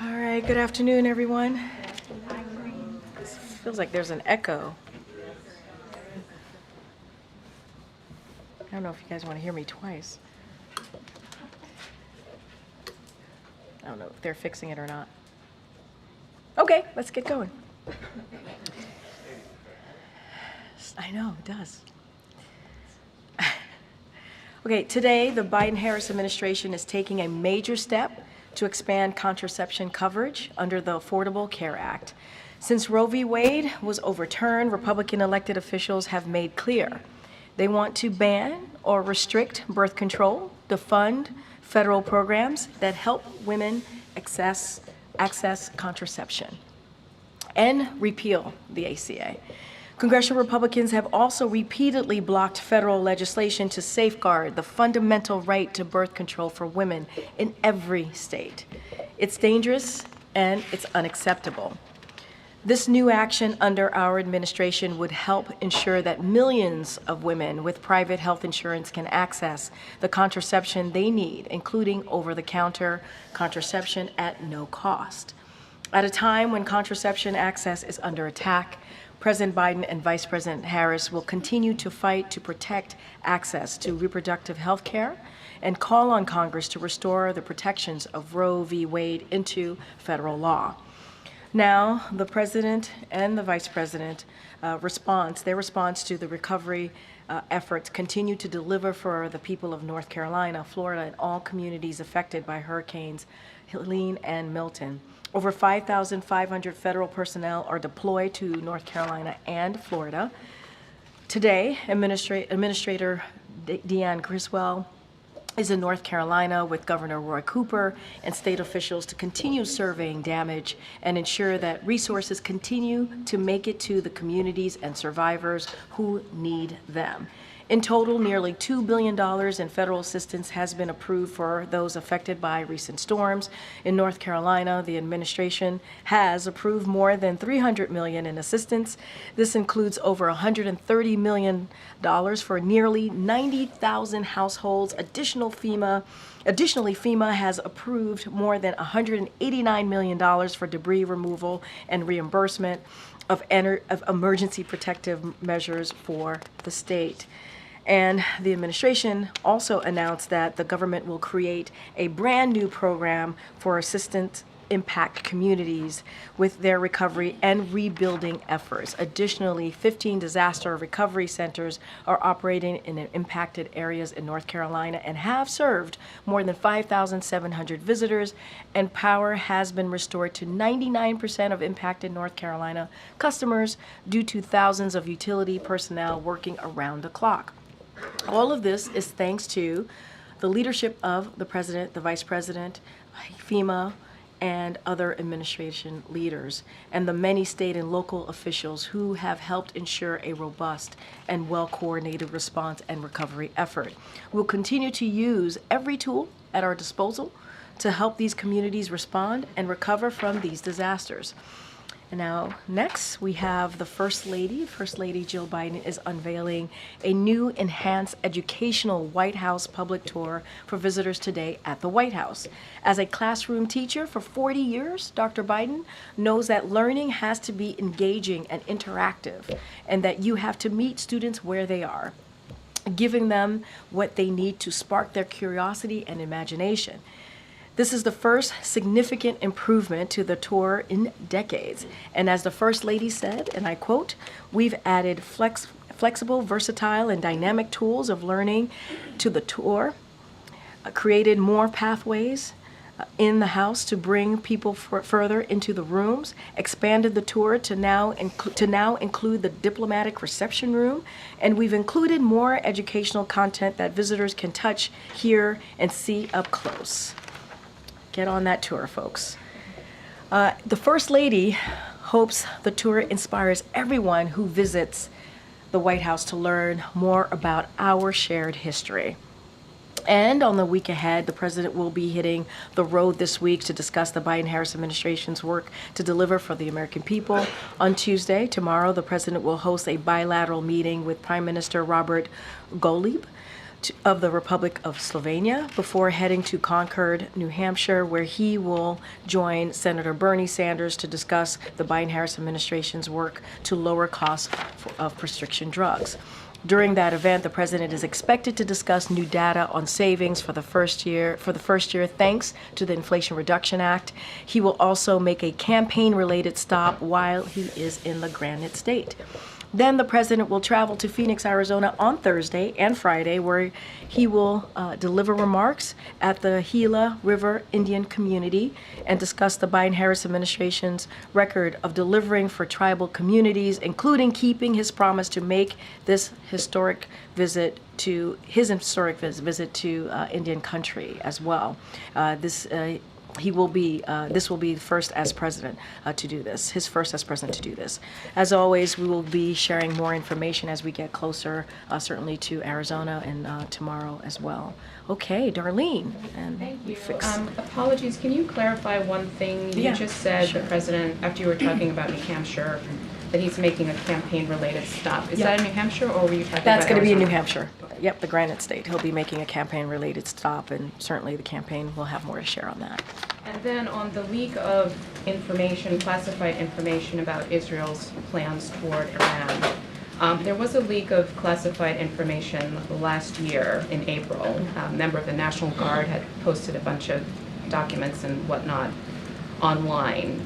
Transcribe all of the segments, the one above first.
All right, good afternoon, everyone. This feels like there's an echo. I don't know if you guys want to hear me twice. I don't know if they're fixing it or not. Okay, let's get going. I know, it does. Okay, today the Biden-Harris administration is taking a major step to expand contraception coverage under the Affordable Care Act. Since Roe v. Wade was overturned, Republican elected officials have made clear they want to ban or restrict birth control, defund federal programs that help women access contraception, and repeal the ACA. Congressional Republicans have also repeatedly blocked federal legislation to safeguard the fundamental right to birth control for women in every state. It's dangerous and it's unacceptable. This new action under our administration would help ensure that millions of women with private health insurance can access the contraception they need, including over-the-counter contraception at no cost. At a time when contraception access is under attack, President Biden and Vice President Harris will continue to fight to protect access to reproductive health care and call on Congress to restore the protections of Roe v. Wade into federal law. Now, the President and the Vice President their response to the recovery efforts continue to deliver for the people of North Carolina, Florida, and all communities affected by Hurricanes Helene and Milton. Over 5,500 federal personnel are deployed to North Carolina and Florida. Today, Administrator Deanne Criswell is in North Carolina with Governor Roy Cooper and state officials to continue surveying damage and ensure that resources continue to make it to the communities and survivors who need them. In total, nearly $2 billion in federal assistance has been approved for those affected by recent storms. In North Carolina, the administration has approved more than $300 million in assistance. This includes over $130 million for nearly 90,000 households. Additionally, FEMA has approved more than $189 million for debris removal and reimbursement of emergency protective measures for the state. And the administration also announced that the government will create a brand new program for assistance impact communities with their recovery and rebuilding efforts. Additionally, 15 disaster recovery centers are operating in impacted areas in North Carolina and have served more than 5,700 visitors, and power has been restored to 99% of impacted North Carolina customers due to thousands of utility personnel working around the clock. All of this is thanks to the leadership of the President, the Vice President, FEMA, and other administration leaders, and the many state and local officials who have helped ensure a robust and well-coordinated response and recovery effort. We'll continue to use every tool at our disposal to help these communities respond and recover from these disasters. And now, next, we have the First Lady. First Lady Jill Biden is unveiling a new enhanced educational White House public tour for visitors today at the White House. As a classroom teacher for 40 years, Dr. Biden knows that learning has to be engaging and interactive, and that you have to meet students where they are, giving them what they need to spark their curiosity and imagination. This is the first significant improvement to the tour in decades. And as the First Lady said, and I quote, "We've added flexible, versatile, and dynamic tools of learning to the tour, created more pathways in the house to bring people further into the rooms, expanded the tour to now include the diplomatic reception room, and we've included more educational content that visitors can touch, hear, and see up close." Get on that tour, folks. The First Lady hopes the tour inspires everyone who visits the White House to learn more about our shared history. And on the week ahead, the President will be hitting the road this week to discuss the Biden-Harris administration's work to deliver for the American people. On Tuesday, tomorrow, the President will host a bilateral meeting with Prime Minister Robert Golub of the Republic of Slovenia before heading to Concord, New Hampshire, where he will join Senator Bernie Sanders to discuss the Biden-Harris administration's work to lower costs of prescription drugs. During that event, the president is expected to discuss new data on savings for the first year thanks to the Inflation Reduction Act. He will also make a campaign-related stop while he is in the Granite State. Then the president will travel to Phoenix, Arizona on Thursday and Friday, where he will deliver remarks at the Gila River Indian community and discuss the Biden-Harris administration's record of delivering for tribal communities, including keeping his promise to make this historic visit to Indian country as well. This will be first as president to do this, his first as president to do this. As always, we will be sharing more information as we get closer, certainly to Arizona and tomorrow as well. Okay, Darlene. And thank you. Apologies, can you clarify one thing? You just said the president, after you were talking about New Hampshire, that he's making a campaign-related stop. Is that in New Hampshire, or were you talking about That's going to be in New Arizona? Hampshire. Yep, the Granite State. He'll be making a campaign-related stop, and certainly the campaign will have more to share on that. And then on the leak of information, classified information about Israel's plans toward Iran, there was a leak of classified information last year in April. A member of the National Guard had posted a bunch of documents and whatnot online.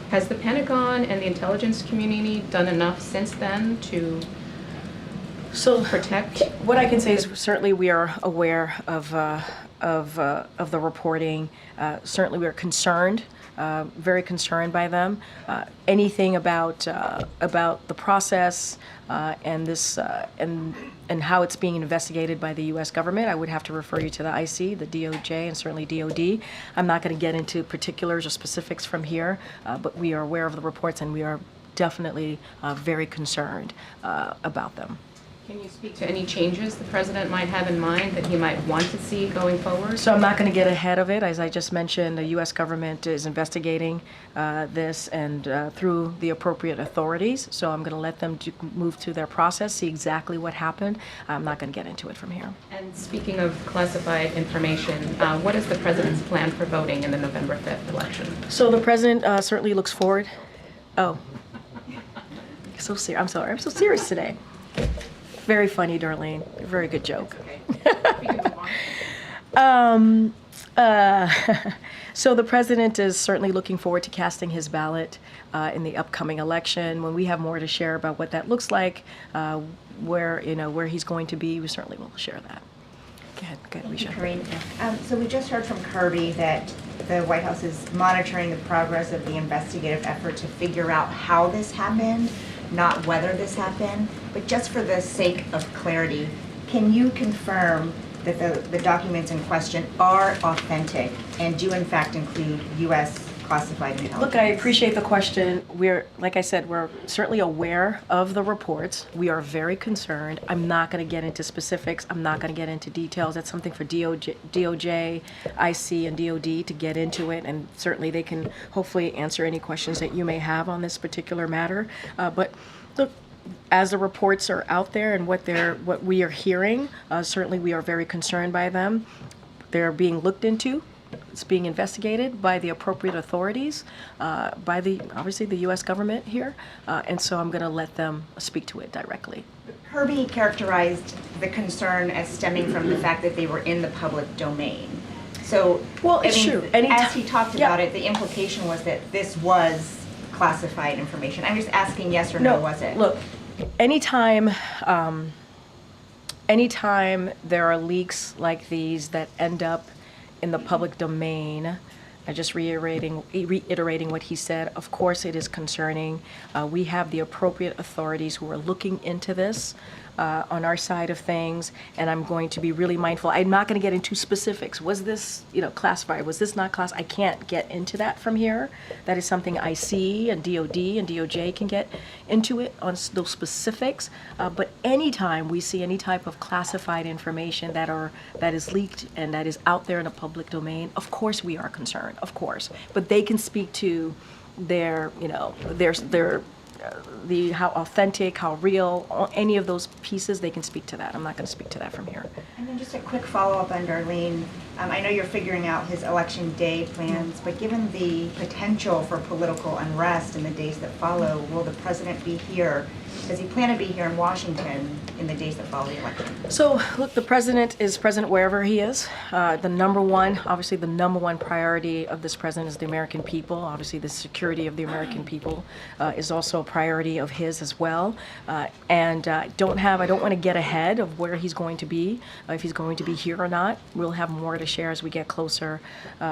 Has the Pentagon and the intelligence community done enough since then to protect? What I can say is certainly we are aware of the reporting. Certainly we are concerned, very concerned by them. Anything about the process and this and how it's being investigated by the U.S. government, I would have to refer you to the IC, the DOJ, and certainly DOD. I'm not going to get into particulars or specifics from here, but we are aware of the reports and we are definitely very concerned about them. Can you speak to any changes the president might have in mind that he might want to see going forward? So I'm not going to get ahead of it. As I just mentioned, the U.S. government is investigating this and through the appropriate authorities. So I'm going to let them move through their process, see exactly what happened. I'm not going to get into it from here. And speaking of classified information, what is the president's plan for voting in the November 5th election? So the president certainly looks forward. Oh, so serious. I'm sorry. I'm so serious today. Very funny, Darlene. Very good joke. So the president is certainly looking forward to casting his ballot in the upcoming election. When we have more to share about what that looks like, where he's going to be, we certainly will share that. Go ahead, Risha. Karine. So we just heard from Kirby that the White House is monitoring the progress of the investigative effort to figure out how this happened, not whether this happened. But just for the sake of clarity, can you confirm that the documents in question are authentic and do in fact include U.S. classified intelligence? Look, I appreciate the question. Like I said, we're certainly aware of the reports. We are very concerned. I'm not going to get into specifics. I'm not going to get into details. That's something for DOJ, IC, and DOD to get into it, and certainly they can hopefully answer any questions that you may have on this particular matter. But look, as the reports are out there and what we are hearing, certainly we are very concerned by them. They're being looked into. It's being investigated by the appropriate authorities, obviously the U.S. government here, and so I'm going to let them speak to it directly. Kirby characterized the concern as stemming from the fact that they were in the public domain. So, well, it's true. As he talked about it, the implication was that this was classified information. I'm just asking yes or no, was it? Look, anytime there are leaks like these that end up in the public domain, just reiterating what he said, of course it is concerning. We have the appropriate authorities who are looking into this on our side of things, and I'm going to be really mindful. I'm not going to get into specifics. Was this, classified? Was this not classified? I can't get into that from here. That is something IC and DOD and DOJ can get into it on those specifics. But anytime we see any type of classified information that is leaked and that is out there in the public domain, of course we are concerned, of course. But they can speak to their how authentic, how real, any of those pieces, they can speak to that. I'm not going to speak to that from here. And then just a quick follow-up on Darlene. I know you're figuring out his election day plans, but given the potential for political unrest in the days that follow, will the president be here? Does he plan to be here in Washington in the days that follow the election? So, look, the president is president wherever he is. Obviously the number one priority of this president is the American people. Obviously the security of the American people is also a priority of his as well. I don't want to get ahead of where he's going to be, if he's going to be here or not. We'll have more to share as we get closer,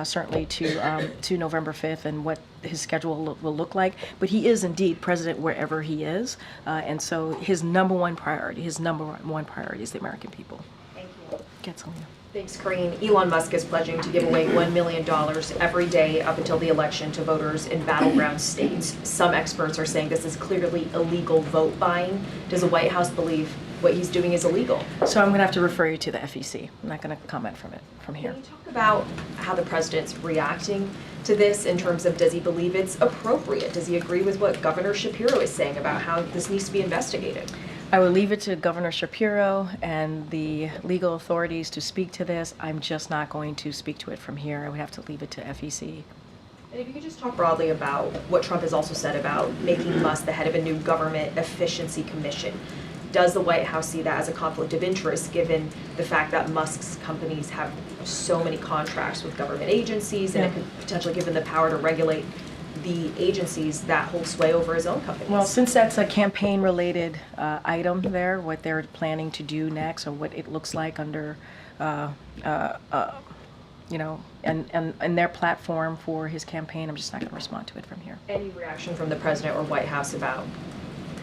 certainly to November 5th and what his schedule will look like. But he is indeed president wherever he is. And so his number one priority is the American people. Thank you. Get something. Thanks, Karine. Elon Musk is pledging to give away $1 million every day up until the election to voters in battleground states. Some experts are saying this is clearly illegal vote buying. Does the White House believe what he's doing is illegal? So I'm going to have to refer you to the FEC. I'm not going to comment from here. Can you talk about how the president's reacting to this in terms of, does he believe it's appropriate? Does he agree with what Governor Shapiro is saying about how this needs to be investigated? I would leave it to Governor Shapiro and the legal authorities to speak to this. I'm just not going to speak to it from here. I would have to leave it to FEC. And if you could just talk broadly about what Trump has also said about making Musk the head of a new government efficiency commission. Does the White House see that as a conflict of interest, given the fact that Musk's companies have so many contracts with government agencies, and it could potentially give him the power to regulate the agencies that hold sway over his own companies? Well, since that's a campaign-related item there, what they're planning to do next, or what it looks like under, and their platform for his campaign, I'm just not going to respond to it from here. Any reaction from the president or White House about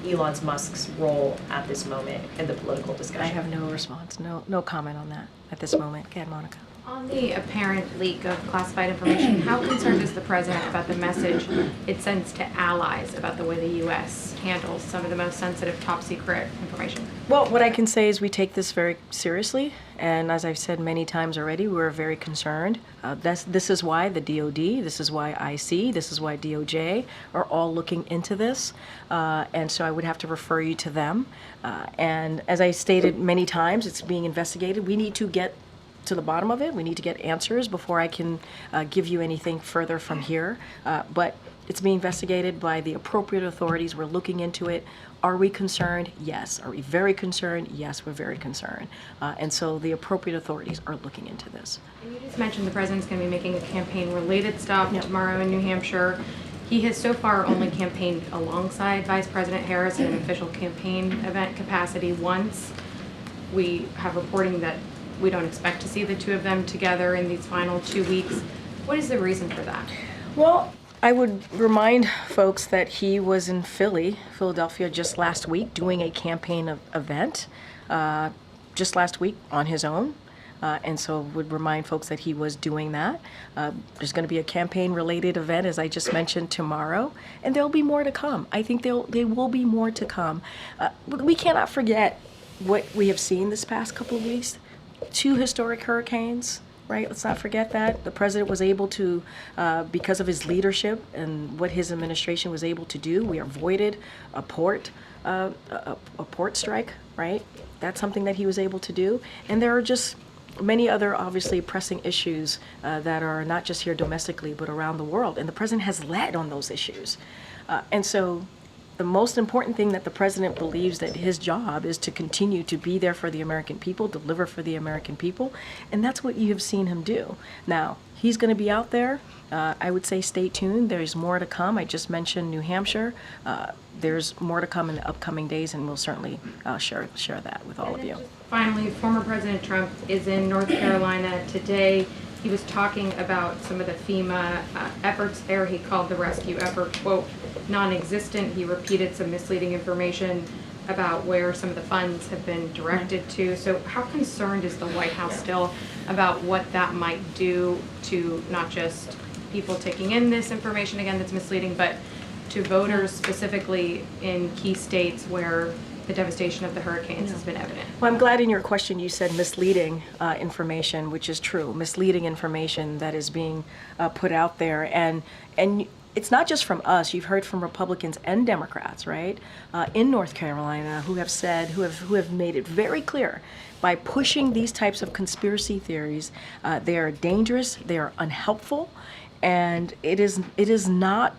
Elon Musk's role at this moment in the political discussion? I have no response, no comment on that at this moment. Go ahead, Monica. On the apparent leak of classified information, how concerned is the president about the message it sends to allies about the way the U.S. handles some of the most sensitive top secret information? Well, what I can say is we take this very seriously, and as I've said many times already, we're very concerned. This is why the DOD, this is why IC, this is why DOJ are all looking into this, and so I would have to refer you to them. And as I stated many times, it's being investigated. We need to get to the bottom of it. We need to get answers before I can give you anything further from here. But it's being investigated by the appropriate authorities. We're looking into it. Are we concerned? Yes. Are we very concerned? Yes, we're very concerned. And so the appropriate authorities are looking into this. And you just mentioned the president's going to be making a campaign-related stop tomorrow in New Hampshire. He has so far only campaigned alongside Vice President Harris in an official campaign event capacity once. We have reporting that we don't expect to see the two of them together in these final 2 weeks. What is the reason for that? Well, I would remind folks that he was in Philadelphia just last week doing a campaign event just last week on his own. And so would remind folks that he was doing that. There's going to be a campaign-related event, as I just mentioned, tomorrow, and there'll be more to come. I think there will be more to come. We cannot forget what we have seen this past couple of weeks. 2 historic hurricanes, right? Let's not forget that. The president was able to, because of his leadership and what his administration was able to do, we avoided a port strike, right? That's something that he was able to do. And there are just many other obviously pressing issues that are not just here domestically, but around the world. And the president has led on those issues. And so the most important thing that the president believes that his job is to continue to be there for the American people, deliver for the American people, and that's what you have seen him do. Now, he's going to be out there. I would say stay tuned. There's more to come. I just mentioned New Hampshire. There's more to come in the upcoming days, and we'll certainly share that with all of you. Finally, former President Trump is in North Carolina today. He was talking about some of the FEMA efforts there. He called the rescue effort, quote, non-existent. He repeated some misleading information about where some of the funds have been directed to. So how concerned is the White House still about what that might do to not just people taking in this information, again, that's misleading, but to voters specifically in key states where the devastation of the hurricanes has been evident? Well, I'm glad in your question you said misleading information, which is true. Misleading information that is being put out there, and it's not just from us. You've heard from Republicans and Democrats, right, in North Carolina, who have said, who have made it very clear, by pushing these types of conspiracy theories, they are dangerous, they are unhelpful, and it is not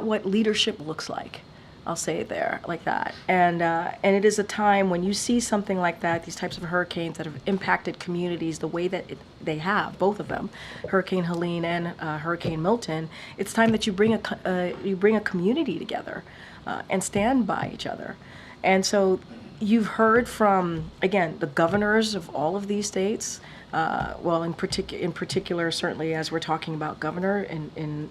what leadership looks like. I'll say it there like that. And it is a time when you see something like that, these types of hurricanes that have impacted communities the way that they have, both of them, Hurricane Helene and Hurricane Milton. It's time that you bring a community together and stand by each other. And so you've heard from, again, the governors of all of these states. Well, in particular, certainly as we're talking about governor in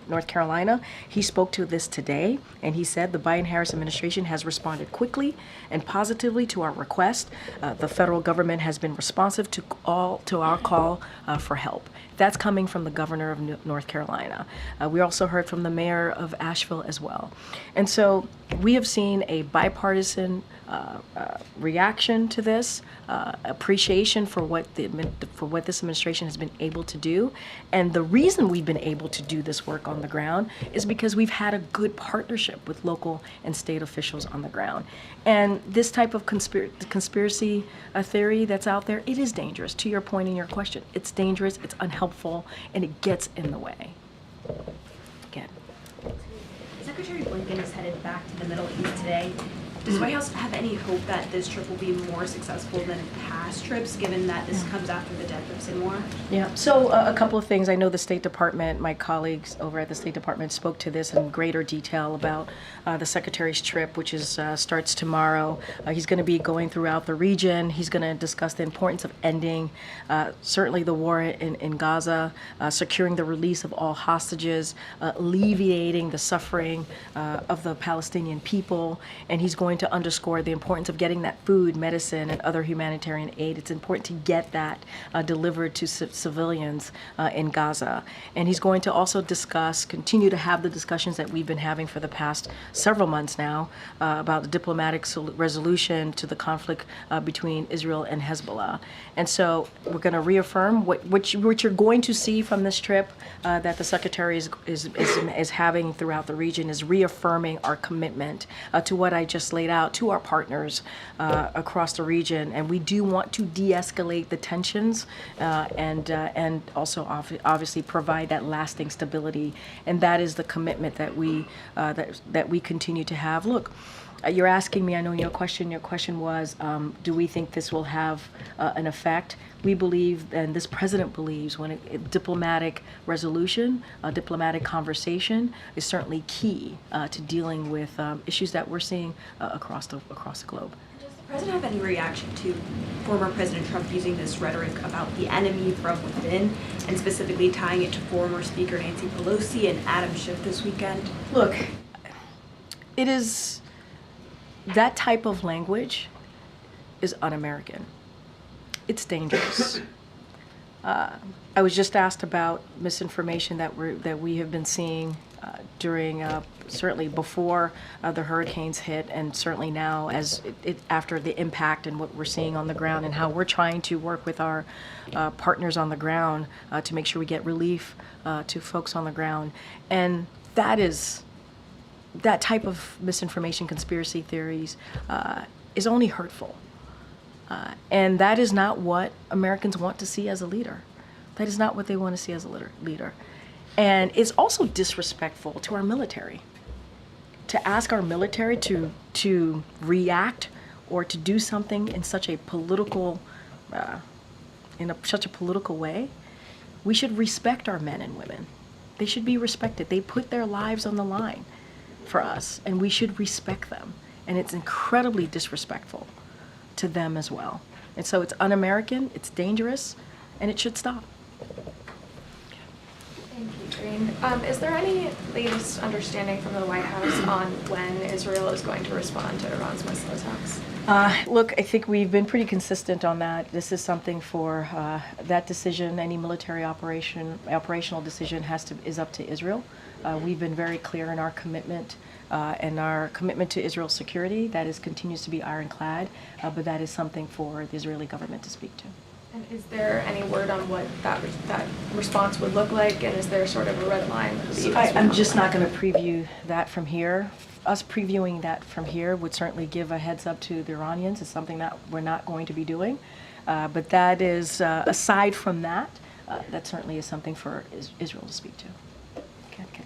North Carolina, he spoke to this today, and he said the Biden-Harris administration has responded quickly and positively to our request. The federal government has been responsive to our call for help. That's coming from the governor of North Carolina. We also heard from the mayor of Asheville as well. And so we have seen a bipartisan reaction to this, appreciation for what this administration has been able to do. And the reason we've been able to do this work on the ground is because we've had a good partnership with local and state officials on the ground. And this type of conspiracy theory that's out there, it is dangerous. To your point in your question, it's dangerous, it's unhelpful, and it gets in the way. Again. Secretary Blinken is headed back to the Middle East today. Does the White House have any hope that this trip will be more successful than past trips, given that this comes after the death of Sinwar? Yeah, so a couple of things. I know the State Department, my colleagues over at the State Department spoke to this in greater detail about the Secretary's trip, which starts tomorrow. He's going to be going throughout the region. He's going to discuss the importance of ending certainly the war in Gaza, securing the release of all hostages, alleviating the suffering of the Palestinian people, and he's going to underscore the importance of getting that food, medicine, and other humanitarian aid. It's important to get that delivered to civilians in Gaza. And he's going to also continue to have the discussions that we've been having for the past several months now about the diplomatic resolution to the conflict between Israel and Hezbollah. And so we're going to reaffirm what you're going to see from this trip that the Secretary is having throughout the region is reaffirming our commitment to what I just laid out to our partners across the region. And we do want to de-escalate the tensions and also obviously provide that lasting stability. And that is the commitment that we continue to have. Look, you're asking me, I know your question was, do we think this will have an effect? We believe, and this president believes, when a diplomatic resolution, a diplomatic conversation is certainly key to dealing with issues that we're seeing across the globe. Does the president have any reaction to former President Trump using this rhetoric about the enemy from within, and specifically tying it to former Speaker Nancy Pelosi and Adam Schiff this weekend? Look, it is, that type of language is un-American. It's dangerous. I was just asked about misinformation that we have been seeing during certainly before the hurricanes hit, and certainly now as after the impact and what we're seeing on the ground, and how we're trying to work with our partners on the ground to make sure we get relief to folks on the ground. And that type of misinformation, conspiracy theories, is only hurtful. And that is not what Americans want to see as a leader. That is not what they want to see as a leader. And it's also disrespectful to our military. To ask our military to react or to do something in such a political, such a political way, we should respect our men and women. They should be respected. They put their lives on the line for us, and we should respect them. And it's incredibly disrespectful to them as well. And so it's un-American, it's dangerous, and it should stop. Thank you, Karine. Is there any latest understanding from the White House on when Israel is going to respond to Iran's missile attacks? Look, I think we've been pretty consistent on that. This is something for that decision. Any military operational decision is up to Israel. We've been very clear in our commitment to Israel's security. That continues to be ironclad, but that is something for the Israeli government to speak to. And is there any word on what that response would look like, and is there sort of a red line? I'm just not going to preview that from here. Us previewing that from here would certainly give a heads up to the Iranians. It's something that we're not going to be doing. But that is, aside from that, that certainly is something for Israel to speak to.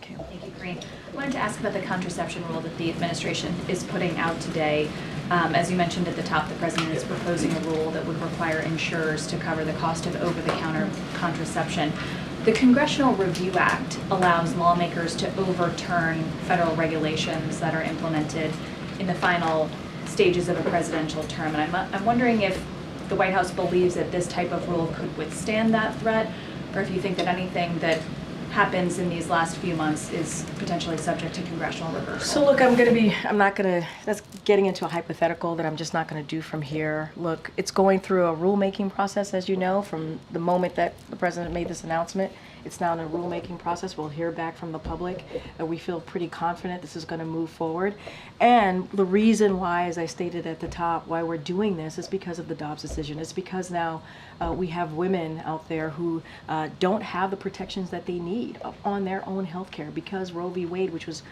Kayla. Thank you, Karine. I wanted to ask about the contraception rule that the administration is putting out today. As you mentioned at the top, the president is proposing a rule that would require insurers to cover the cost of over-the-counter contraception. The Congressional Review Act allows lawmakers to overturn federal regulations that are implemented in the final stages of a presidential term. And I'm wondering if the White House believes that this type of rule could withstand that threat, or if you think that anything that happens in these last few months is potentially subject to congressional reversal. So look, that's getting into a hypothetical that I'm just not going to do from here. Look, it's going through a rulemaking process, as you know, from the moment that the president made this announcement. It's now in a rulemaking process. We'll hear back from the public. We feel pretty confident this is going to move forward. And the reason why, as I stated at the top, why we're doing this is because of the Dobbs decision. It's because now we have women out there who don't have the protections that they need on their own health care because Roe v. Wade, which was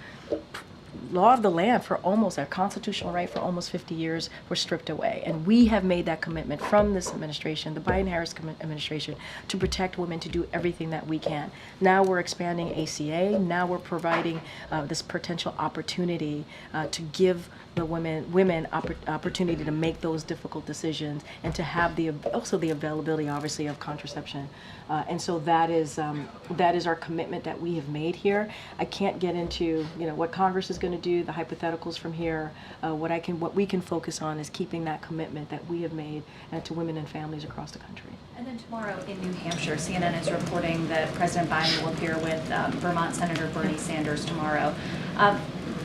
law of the land for almost, our constitutional right for almost 50 years, were stripped away. And we have made that commitment from this administration, the Biden-Harris administration, to protect women, to do everything that we can. Now we're expanding ACA. Now we're providing this potential opportunity to give the women opportunity to make those difficult decisions and to have also the availability, obviously, of contraception. And so that is our commitment that we have made here. I can't get into what Congress is going to do, the hypotheticals from here. What we can focus on is keeping that commitment that we have made to women and families across the country. And then tomorrow in New Hampshire, CNN is reporting that President Biden will appear with Vermont Senator Bernie Sanders tomorrow.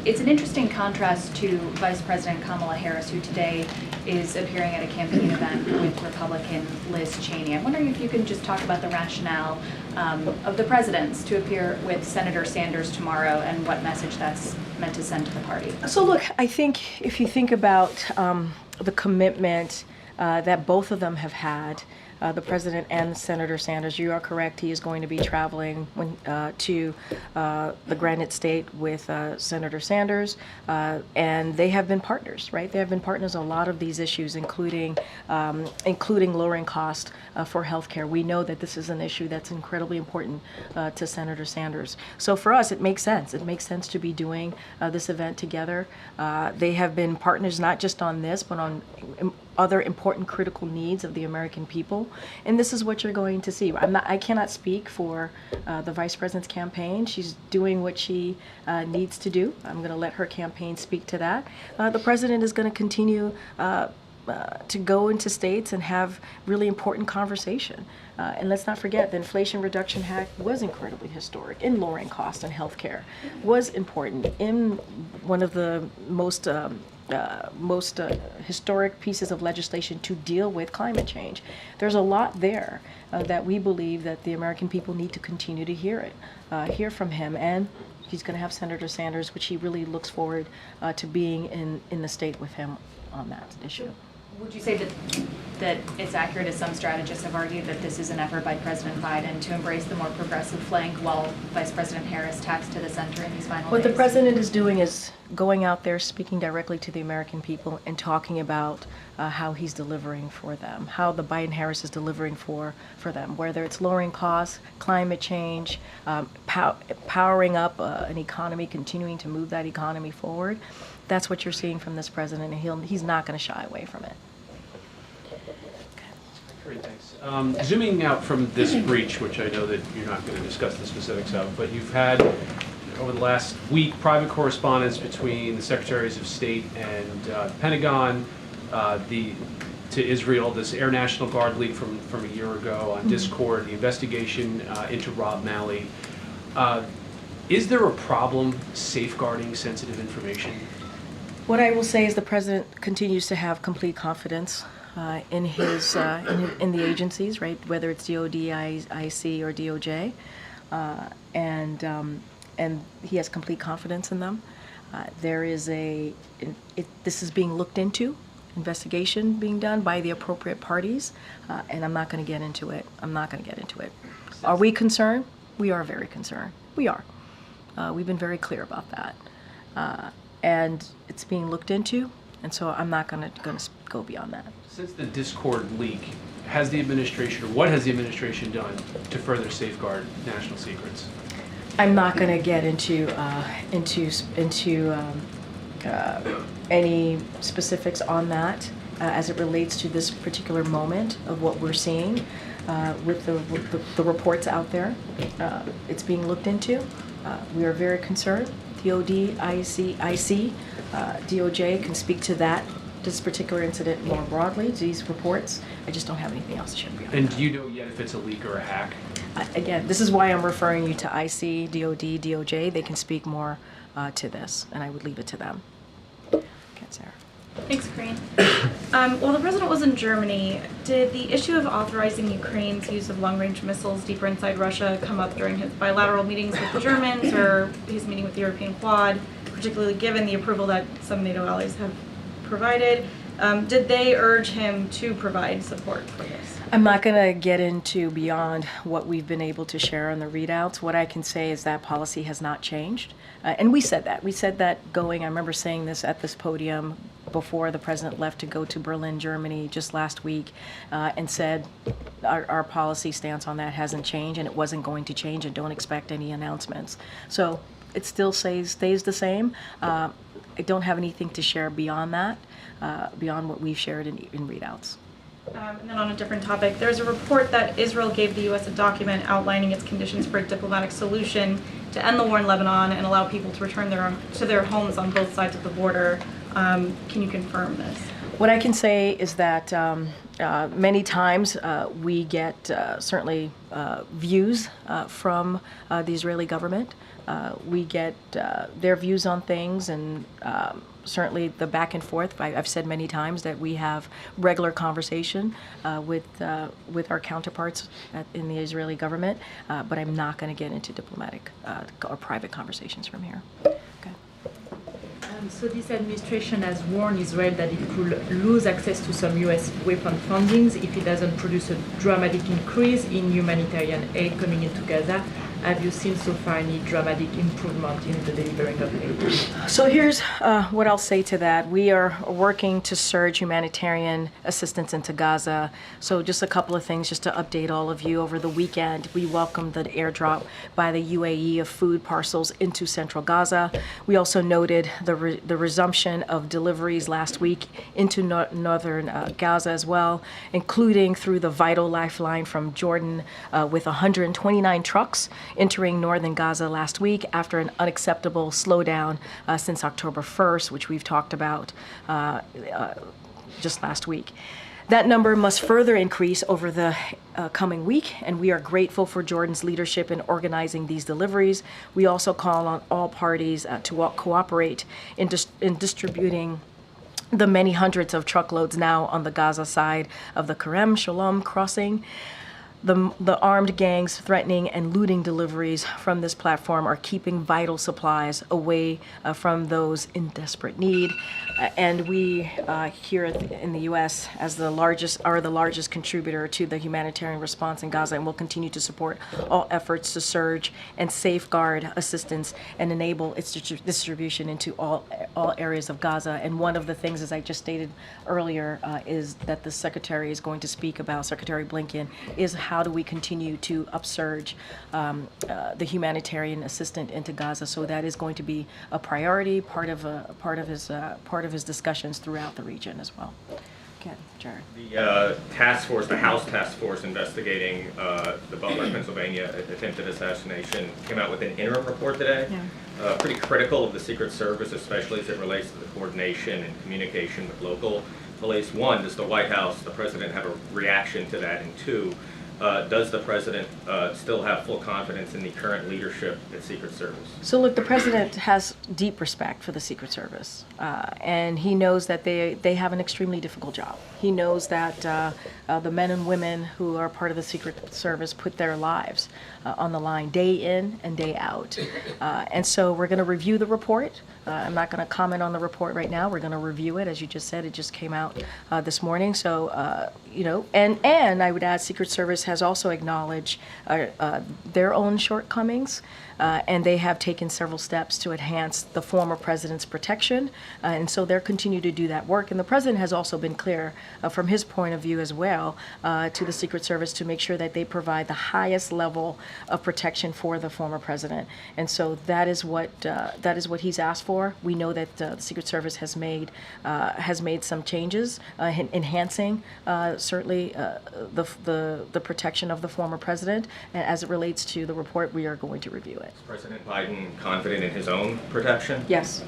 It's an interesting contrast to Vice President Kamala Harris, who today is appearing at a campaign event with Republican Liz Cheney. I'm wondering if you can just talk about the rationale of the presidents to appear with Senator Sanders tomorrow and what message that's meant to send to the party. So look, I think if you think about the commitment that both of them have had, the president and Senator Sanders, you are correct. He is going to be traveling to the Granite State with Senator Sanders, and they have been partners, right? They have been partners on a lot of these issues, including lowering cost for healthcare. We know that this is an issue that's incredibly important to Senator Sanders. So for us, it makes sense. It makes sense to be doing this event together. They have been partners not just on this, but on other important critical needs of the American people. And this is what you're going to see. I cannot speak for the Vice President's campaign. She's doing what she needs to do. I'm going to let her campaign speak to that. The President is going to continue to go into states and have really important conversation. And let's not forget, the Inflation Reduction Act was incredibly historic in lowering costs in healthcare, was important in one of the most historic pieces of legislation to deal with climate change. There's a lot there that we believe that the American people need to continue to hear from him. And he's going to have Senator Sanders, which he really looks forward to being in the state with him on that issue. Would you say that it's accurate, as some strategists have argued, that this is an effort by President Biden to embrace the more progressive flank while Vice President Harris tacks to the center in these final days? What the president is doing is going out there, speaking directly to the American people and talking about how he's delivering for them, how the Biden-Harris is delivering for them, whether it's lowering costs, climate change, powering up an economy, continuing to move that economy forward. That's what you're seeing from this president, and he's not going to shy away from it. Great, thanks. Zooming out from this breach, which I know that you're not going to discuss the specifics of, but you've had, over the last week, private correspondence between the Secretaries of State and the Pentagon, to Israel, this Air National Guard leak from a year ago on Discord, the investigation into Rob Malley. Is there a problem safeguarding sensitive information? What I will say is the president continues to have complete confidence in the agencies, right? Whether it's DOD, IC, or DOJ, and he has complete confidence in them. This is being looked into, investigation being done by the appropriate parties, and I'm not going to get into it. I'm not going to get into it. Are we concerned? We are very concerned. We are. We've been very clear about that. And it's being looked into, and so I'm not going to go beyond that. Since the Discord leak, has the administration, or what has the administration done to further safeguard national secrets? I'm not going to get into any specifics on that as it relates to this particular moment of what we're seeing with the reports out there. It's being looked into. We are very concerned. DOD, IC, DOJ can speak to this particular incident more broadly, these reports. I just don't have anything else to share beyond And that. do you know yet if it's a leak or a hack? Again, this is why I'm referring you to IC, DOD, DOJ. They can speak more to this, and I would leave it to them. Okay, Sarah. Thanks, Karine. While the president was in Germany, did the issue of authorizing Ukraine's use of long-range missiles deeper inside Russia come up during his bilateral meetings with the Germans or his meeting with the European Quad, particularly given the approval that some NATO allies have provided? Did they urge him to provide support for this? I'm not going to get into beyond what we've been able to share on the readouts. What I can say is that policy has not changed. And we said that. We said that I remember saying this at this podium before the president left to go to Berlin, Germany just last week, and said our policy stance on that hasn't changed and it wasn't going to change, and don't expect any announcements. So it still stays the same. I don't have anything to share beyond that, beyond what we've shared in readouts. And then on a different topic, there's a report that Israel gave the U.S. a document outlining its conditions for a diplomatic solution to end the war in Lebanon and allow people to return to their homes on both sides of the border. Can you confirm this? What I can say is that many times we get certainly views from the Israeli government. We get their views on things, and certainly the back and forth. I've said many times that we have regular conversation with our counterparts in the Israeli government, but I'm not going to get into diplomatic or private conversations from here. Okay. So this administration has warned Israel that it could lose access to some U.S. weapon fundings if it doesn't produce a dramatic increase in humanitarian aid coming into Gaza. Have you seen so far any dramatic improvement in the delivering of aid? So here's what I'll say to that. We are working to surge humanitarian assistance into Gaza. So just a couple of things just to update all of you. Over the weekend, we welcomed the airdrop by the UAE of food parcels into central Gaza. We also noted the resumption of deliveries last week into northern Gaza as well, including through the Vital Lifeline from Jordan with 129 trucks entering northern Gaza last week after an unacceptable slowdown since October 1st, which we've talked about just last week. That number must further increase over the coming week, and we are grateful for Jordan's leadership in organizing these deliveries. We also call on all parties to cooperate in distributing the many hundreds of truckloads now on the Gaza side of the Kerem Shalom crossing. The armed gangs threatening and looting deliveries from this platform are keeping vital supplies away from those in desperate need. And we here in the U.S. are the largest contributor to the humanitarian response in Gaza, and will continue to support all efforts to surge and safeguard assistance and enable its distribution into all areas of Gaza. And one of the things, as I just stated earlier, is that the Secretary is going to speak about, Secretary Blinken, is how do we continue to upsurge the humanitarian assistance into Gaza. So that is going to be a priority, part of his discussions throughout the region as well. Okay, Jared. The task force, the House task force investigating the Butler, Pennsylvania attempted assassination came out with an interim report today. Yeah. Pretty critical of the Secret Service, especially as it relates to the coordination and communication with local police. One, does the White House, the president, have a reaction to that? And two, does the president still have full confidence in the current leadership at Secret Service? So look, the president has deep respect for the Secret Service, and he knows that they have an extremely difficult job. He knows that the men and women who are part of the Secret Service put their lives on the line day in and day out. And so we're going to review the report. I'm not going to comment on the report right now. We're going to review it. As you just said, it just came out this morning. So, and I would add Secret Service has also acknowledged their own shortcomings. And they have taken several steps to enhance the former president's protection. And so they'll continue to do that work. And the president has also been clear from his point of view as well to the Secret Service to make sure that they provide the highest level of protection for the former president. And so that is what he's asked for. We know that the Secret Service has made some changes, enhancing certainly the protection of the former president. And as it relates to the report, we are going to review it. Is President Biden confident in his own protection? Yes.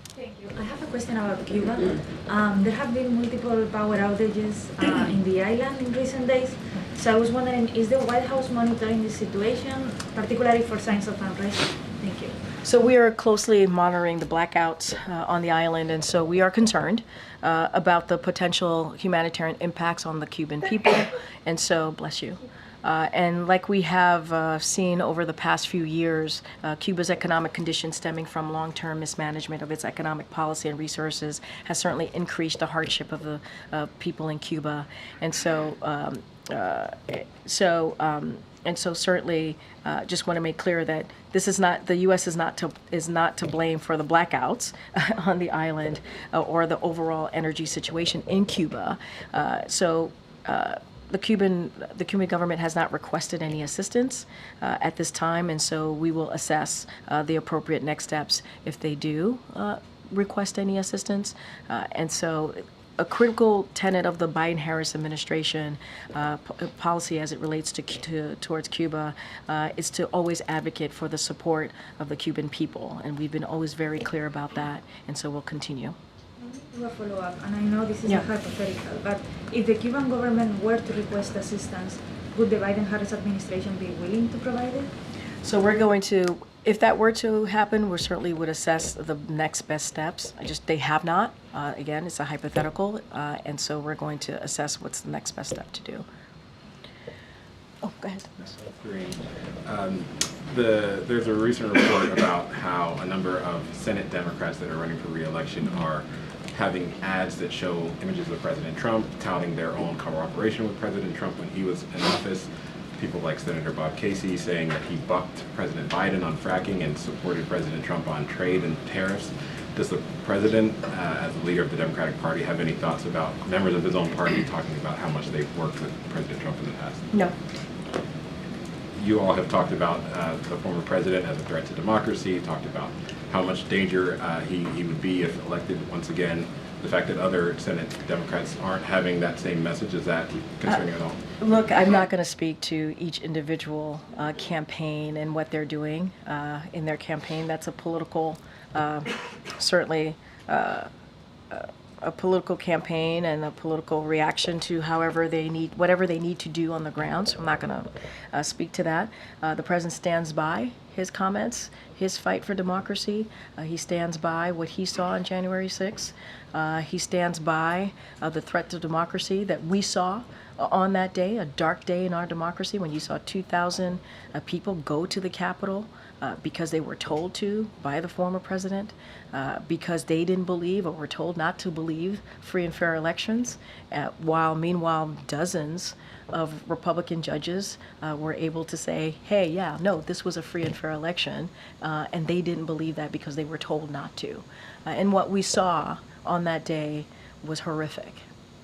Thank you. I have a question about Cuba. There have been multiple power outages in the island in recent days. So I was wondering, is the White House monitoring the situation, particularly for signs of unrest? Thank you. So we are closely monitoring the blackouts on the island, and so we are concerned about the potential humanitarian impacts on the Cuban people. And so, bless you. And like we have seen over the past few years, Cuba's economic conditions stemming from long-term mismanagement of its economic policy and resources has certainly increased the hardship of the people in Cuba. And so, certainly, just want to make clear that this is not, the U.S. is not to blame for the blackouts on the island or the overall energy situation in Cuba. The Cuban government has not requested any assistance at this time, and so we will assess the appropriate next steps if they do request any assistance. And so a critical tenet of the Biden-Harris administration policy as it relates towards Cuba is to always advocate for the support of the Cuban people, and we've been always very clear about that, and so we'll continue. Do a follow-up, and I know this is a hypothetical, but if the Cuban government were to request assistance, would the Biden-Harris administration be willing to provide it? So we're going to, if that were to happen, we certainly would assess the next best steps. They have not. Again, it's a hypothetical, and so we're going to assess what's the next best step to do. Oh, go ahead. There's a recent report about how a number of Senate Democrats that are running for re-election are having ads that show images of President Trump, touting their own cooperation with President Trump when he was in office. People like Senator Bob Casey saying that he bucked President Biden on fracking and supported President Trump on trade and tariffs. Does the president, as the leader of the Democratic Party, have any thoughts about members of his own party talking about how much they've worked with President Trump in the past? No. You all have talked about the former president as a threat to democracy, talked about how much danger he would be if elected once again. The fact that other Senate Democrats aren't having that same message, is that concerning at all? Look, I'm not going to speak to each individual campaign and what they're doing in their campaign. That's a political, certainly a political campaign and a political reaction to whatever they need to do on the ground. So I'm not going to speak to that. The president stands by his comments, his fight for democracy. He stands by what he saw on January 6th. He stands by the threat to democracy that we saw on that day, a dark day in our democracy, when you saw 2,000 people go to the Capitol because they were told to by the former president, because they didn't believe or were told not to believe free and fair elections, while meanwhile dozens of Republican judges were able to say, hey, yeah, no, this was a free and fair election, and they didn't believe that because they were told not to. And what we saw on that day was horrific.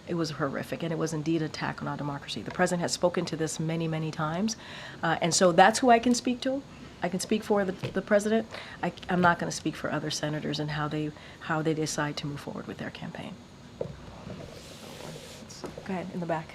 It was horrific, and it was indeed an attack on our democracy. The president has spoken to this many, many times, and so that's who I can speak to. I can speak for the president. I'm not going to speak for other senators and how they decide to move forward with their campaign. Go ahead, in the back.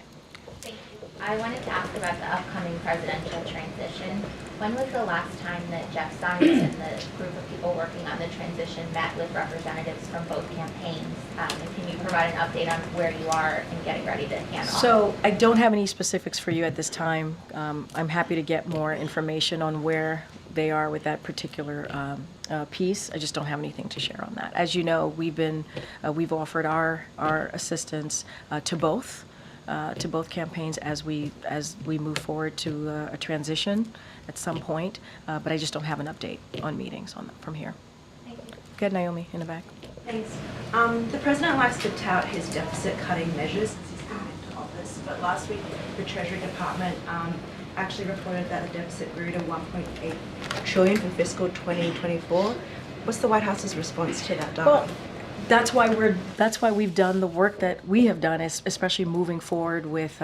Thank you. I wanted to ask about the upcoming presidential transition. When was the last time that Jeff Sessions and the group of people working on the transition met with representatives from both campaigns? And can you provide an update on where you are in getting ready to hand off? So I don't have any specifics for you at this time. I'm happy to get more information on where they are with that particular piece. I just don't have anything to share on that. As you know, we've offered our assistance to both to both campaigns as we move forward to a transition at some point, but I just don't have an update on meetings from here. Thank you. Go ahead, Naomi, in the back. Thanks. The president likes to tout his deficit-cutting measures since he's come into office, but last week the Treasury Department actually reported that the deficit grew to $1.8 trillion for fiscal 2024. What's the White House's response to that data? Well, that's why we've done the work that we have done, especially moving forward with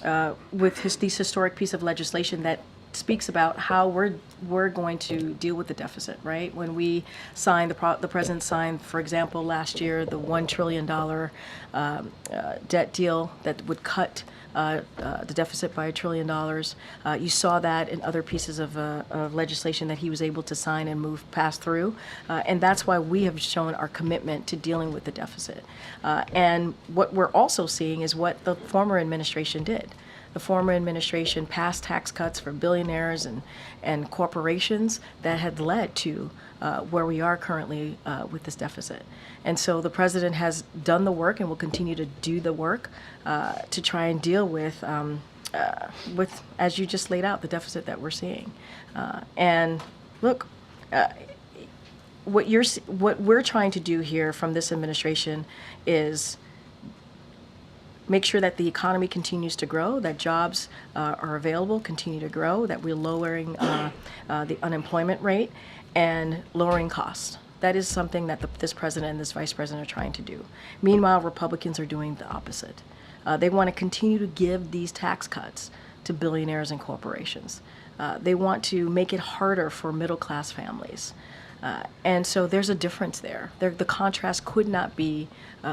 this historic piece of legislation that speaks about how we're going to deal with the deficit, right? When we signed, the president signed, for example, last year, the $1 trillion debt deal that would cut the deficit by $1 trillion. You saw that in other pieces of legislation that he was able to sign and pass through. And that's why we have shown our commitment to dealing with the deficit. And what we're also seeing is what the former administration did. The former administration passed tax cuts for billionaires and corporations that had led to where we are currently with this deficit. And so the president has done the work and will continue to do the work to try and deal with, as you just laid out, the deficit that we're seeing. And look, what we're trying to do here from this administration is make sure that the economy continues to grow, that jobs are available, continue to grow, that we're lowering the unemployment rate and lowering costs. That is something that this president and this vice president are trying to do. Meanwhile, Republicans are doing the opposite. They want to continue to give these tax cuts to billionaires and corporations. They want to make it harder for middle-class families. And so there's a difference there. The contrast could not be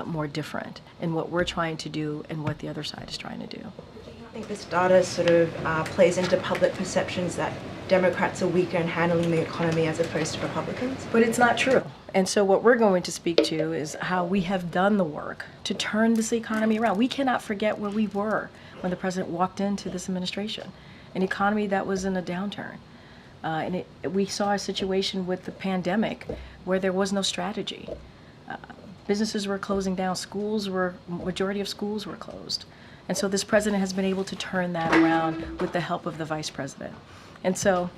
more different in what we're trying to do and what the other side is trying to do. I think this data sort of plays into public perceptions that Democrats are weaker in handling the economy as opposed to Republicans. But it's not true. And so what we're going to speak to is how we have done the work to turn this economy around. We cannot forget where we were when the president walked into this administration, an economy that was in a downturn. We saw a situation with the pandemic where there was no strategy. Businesses were closing down, majority of schools were closed. And so this president has been able to turn that around with the help of the vice president. And so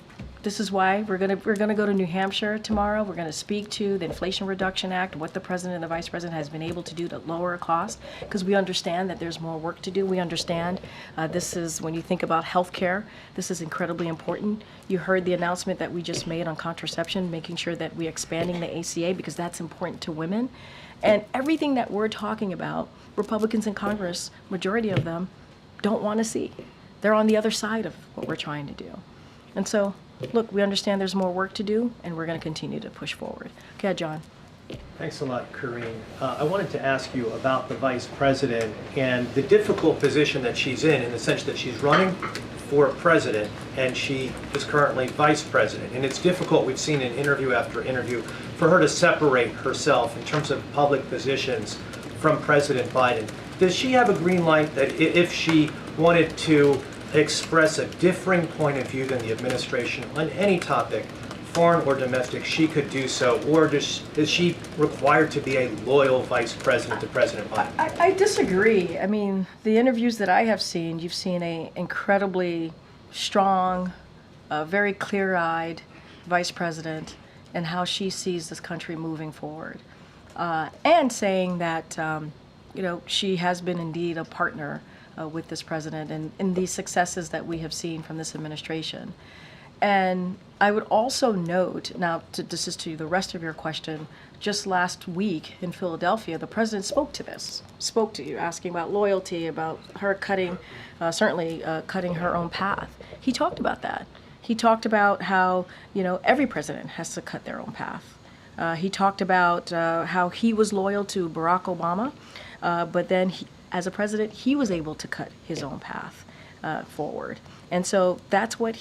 this is why we're gonna go to New Hampshire tomorrow. We're gonna speak to the Inflation Reduction Act, what the president and the vice president has been able to do to lower costs, because we understand that there's more work to do. We understand this is, when you think about healthcare, this is incredibly important. You heard the announcement that we just made on contraception, making sure that we're expanding the ACA because that's important to women. And everything that we're talking about, Republicans in Congress, majority of them, don't want to see. They're on the other side of what we're trying to do. And so, look, we understand there's more work to do, and we're going to continue to push forward. Okay, John. Thanks a lot, Karine. I wanted to ask you about the vice president and the difficult position that she's in the sense that she's running for president and she is currently vice president. And it's difficult, we've seen in interview after interview, for her to separate herself in terms of public positions from President Biden. Does she have a green light that if she wanted to express a differing point of view than the administration on any topic, foreign or domestic, she could do so? Or is she required to be a loyal vice president to President Biden? I disagree. I mean, the interviews that I have seen, you've seen an incredibly strong, very clear-eyed vice president and how she sees this country moving forward. And saying that, she has been indeed a partner with this president and in these successes that we have seen from this administration. And I would also note, now this is to the rest of your question, just last week in Philadelphia, the president spoke to you, asking about loyalty, about her cutting her own path. He talked about that. He talked about how, every president has to cut their own path. He talked about how he was loyal to Barack Obama, but then as a president, he was able to cut his own path forward. And so that's what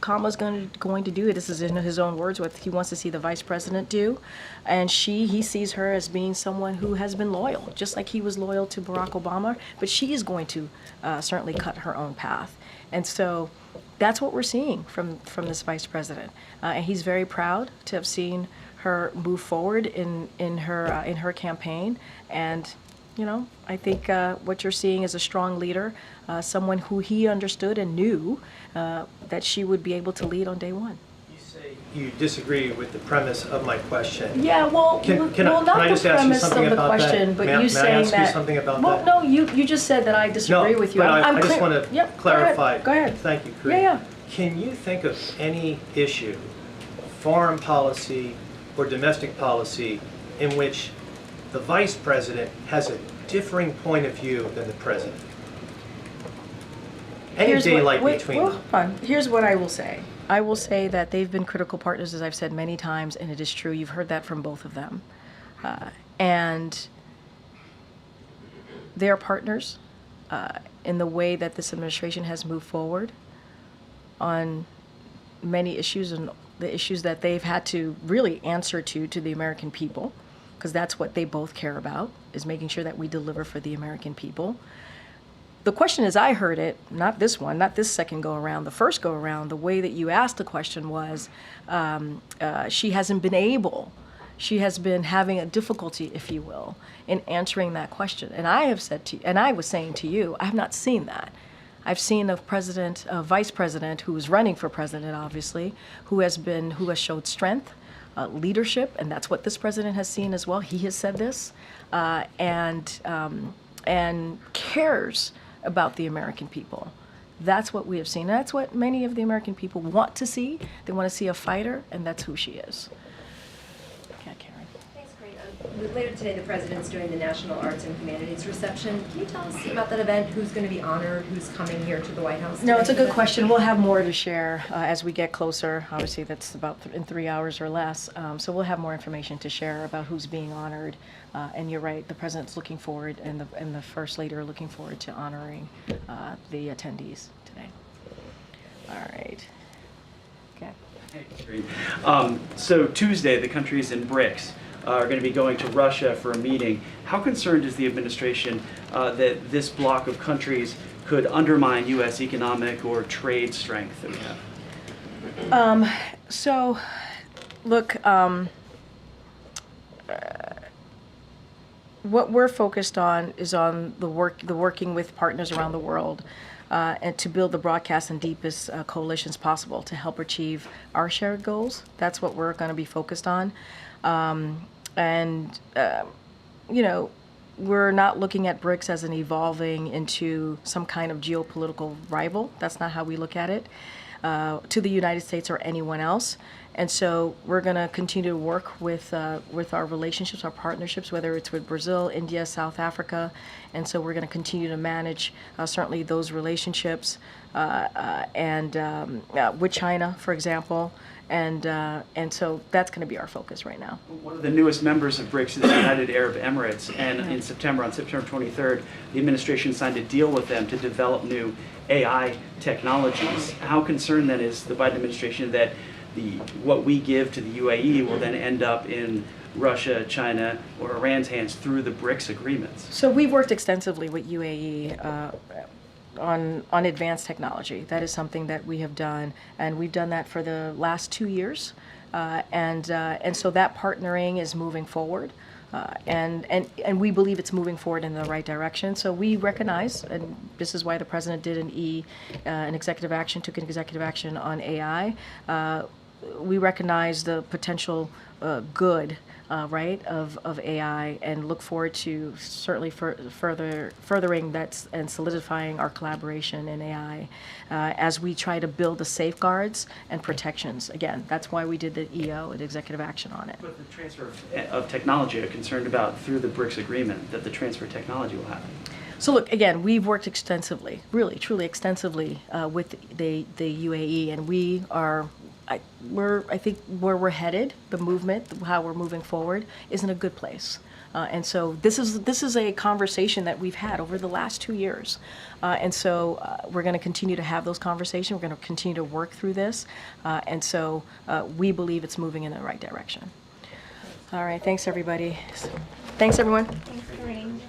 Kamala's going to do. This is in his own words, what he wants to see the vice president do. And he sees her as being someone who has been loyal, just like he was loyal to Barack Obama, but she is going to certainly cut her own path. And so that's what we're seeing from this vice president. And he's very proud to have seen her move forward in her campaign. And I think what you're seeing is a strong leader, someone who he understood and knew that she would be able to lead on day one. You say you disagree with the premise of my question. Yeah, well, Can not I the just ask you premise something of the about that? question, but May I you saying ask you that. something about well, that? no, you just said that I disagree with you. but I'm I just clear- want to Yep, clarify. Go ahead. Thank you, Karine. Yeah. Can you think of any issue, foreign policy or domestic policy, in which the vice president has a differing point of view than the president? Any daylight between them. Hold on. Here's what I will say. I will say that they've been critical partners, as I've said many times, and it is true. You've heard that from both of them. And they are partners in the way that this administration has moved forward on many issues, and the issues that they've had to really answer to the American people, because that's what they both care about, is making sure that we deliver for the American people. The question as I heard it, not this one, not this second go around, the first go around, the way that you asked the question was, she has been having a difficulty, if you will, in answering that question. And I have said to you, and I was saying to you, I have not seen that. I've seen a vice president who is running for president, obviously, who has showed strength, leadership, and that's what this president has seen as well. He has said this, and cares about the American people. That's what we have seen. That's what many of the American people want to see. They want to see a fighter, and that's who she is. Yeah, Karen. Thanks, Karine. Later today, the president's doing the National Arts and Humanities reception. Can you tell us about that event? Who's going to be honored? Who's coming here to the White House? No, it's a good question. We'll have more to share as we get closer. Obviously, that's about in 3 hours or less. So we'll have more information to share about who's being honored. And you're right, the president's looking forward, and the first lady are looking forward to honoring the attendees today. All right. Okay. So Tuesday, the countries in BRICS are going to be going to Russia for a meeting. How concerned is the administration that this bloc of countries could undermine U.S. economic or trade strength that we have? So, look, what we're focused on is on the working with partners around the world and to build the broadest and deepest coalitions possible to help achieve our shared goals. That's what we're going to be focused on. We're not looking at BRICS as an evolving into some kind of geopolitical rival. That's not how we look at it to the United States or anyone else. And so we're going to continue to work with our relationships, our partnerships, whether it's with Brazil, India, South Africa. And so we're going to continue to manage certainly those relationships and with China, for example. And so that's going to be our focus right now. One of the newest members of BRICS is the United Arab Emirates, and on September 23rd, the administration signed a deal with them to develop new AI technologies. How concerned then is the Biden administration that what we give to the UAE will then end up in Russia, China, or Iran's hands through the BRICS agreements? So we've worked extensively with UAE on advanced technology. That is something that we have done, and we've done that for the last 2 years. And so that partnering is moving forward. And we believe it's moving forward in the right direction. So we recognize, and this is why the president did took an executive action on AI. We recognize the potential good, of AI, and look forward to certainly furthering that and solidifying our collaboration in AI as we try to build the safeguards and protections. Again, that's why we did the EO and executive action on it. But the transfer of technology, I'm concerned about through the BRICS agreement, that the transfer of technology will happen. So look, again, we've worked extensively, really, truly extensively with the UAE, and I think where we're headed, the movement, how we're moving forward, is in a good place. And so this is a conversation that we've had over the last 2 years. And so we're going to continue to have those conversations. We're going to continue to work through this. And so we believe it's moving in the right direction. All right. Thanks, everybody. Thanks, everyone. Thanks, Karine.